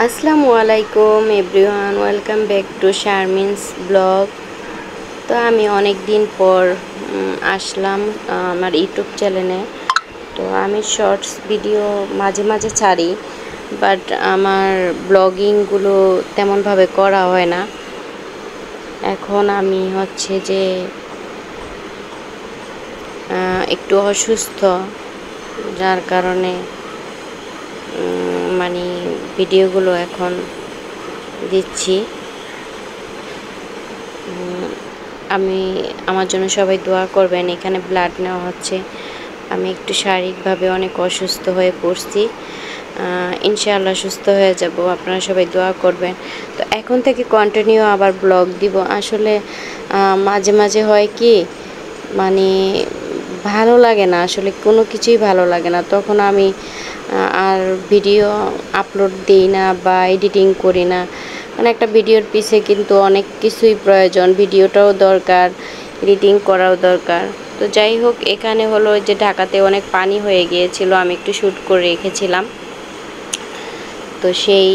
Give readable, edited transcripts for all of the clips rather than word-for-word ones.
আসসালামু আলাইকুম everyone, welcome back to Sharmin's blog. তো আমি অনেক দিন পর আসলাম আমার ইউটিউব চ্যানেলে। তো আমি শর্টস ভিডিও মাঝে মাঝে ছাড়ি, বাট আমার ব্লগিংগুলো তেমনভাবে করা হয় না। এখন আমি হচ্ছে যে একটু অসুস্থ, যার কারণে মানে ভিডিওগুলো এখন দিচ্ছি। আমি আমার জন্য সবাই দোয়া করবেন। এখানে ব্লাড নেওয়া হচ্ছে। আমি একটু শারীরিকভাবে অনেক অসুস্থ হয়ে পড়ছি। ইনশাআল্লাহ সুস্থ হয়ে যাব, আপনারা সবাই দোয়া করবেন। তো এখন থেকে কন্টিনিউ আবার ব্লগ দিব। আসলে মাঝে মাঝে হয় কি, মানে ভালো লাগে না, আসলে কোনো কিছুই ভালো লাগে না। তখন আমি আর ভিডিও আপলোড দিই না বা এডিটিং করি না। মানে একটা ভিডিওর পিছে কিন্তু অনেক কিছুই প্রয়োজন, ভিডিওটাও দরকার, এডিটিং করাও দরকার। তো যাই হোক, এখানে হলো যে ঢাকাতে অনেক পানি হয়ে গিয়েছিল, আমি একটু শ্যুট করে রেখেছিলাম। তো সেই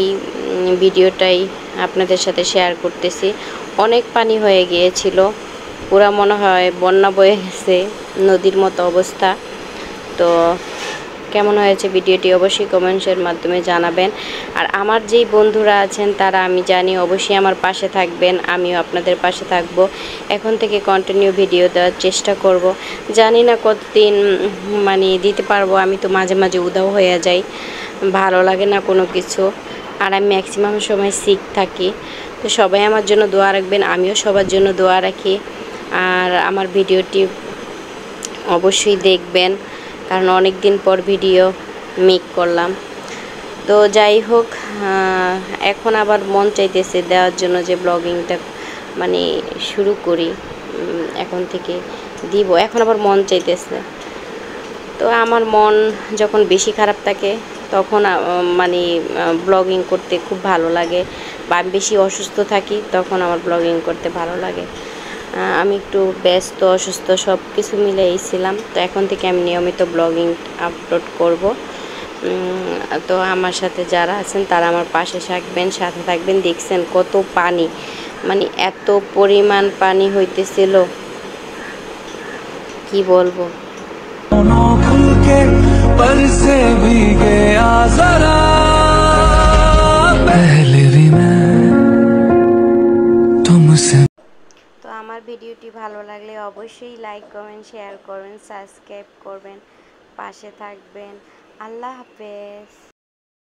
ভিডিওটাই আপনাদের সাথে শেয়ার করতেছি। অনেক পানি হয়ে গিয়েছিল, পুরা মনে হয় বন্যা বয়ে গেছে, নদীর মতো অবস্থা। তো কেমন হয়েছে ভিডিওটি অবশ্যই কমেন্টসের মাধ্যমে জানাবেন। আর আমার যেই বন্ধুরা আছেন তারা আমি জানি অবশ্যই আমার পাশে থাকবেন, আমিও আপনাদের পাশে থাকব। এখন থেকে কন্টিনিউ ভিডিও দেওয়ার চেষ্টা করব। জানি না কতদিন মানে দিতে পারবো, আমি তো মাঝে মাঝে উধাও হয়ে যাই, ভালো লাগে না কোনো কিছু। আর আমি ম্যাক্সিমাম সময় সিক থাকি। তো সবাই আমার জন্য দোয়া রাখবেন, আমিও সবার জন্য দোয়া রাখি। আর আমার ভিডিওটি অবশ্যই দেখবেন, কারণ অনেক দিন পর ভিডিও মেক করলাম। তো যাই হোক, এখন আবার মন চাইতেছে দেওয়ার জন্য যে ব্লগিংটা মানে শুরু করি, এখন থেকে দিব। এখন আবার মন চাইতেছে। তো আমার মন যখন বেশি খারাপ থাকে তখন মানে ব্লগিং করতে খুব ভালো লাগে, বা আমি বেশি অসুস্থ থাকি তখন আমার ব্লগিং করতে ভালো লাগে। আমি একটু ব্যস্ত অসুস্থ সব কিছু মিলেই ছিলাম। তো এখন থেকে আমি নিয়মিত ব্লগিং আপলোড করব। তো আমার সাথে যারা আছেন তারা আমার পাশে থাকবেন, সাথে থাকবেন। দেখছেন কত পানি, মানে এত পরিমাণ পানি হইতেছিল, কি বলবো। তো আমার ভিডিওটি ভালো লাগলে অবশ্যই লাইক কমেন্ট শেয়ার করবেন, সাবস্ক্রাইব করবেন, পাশে থাকবেন। আল্লাহ হাফেজ।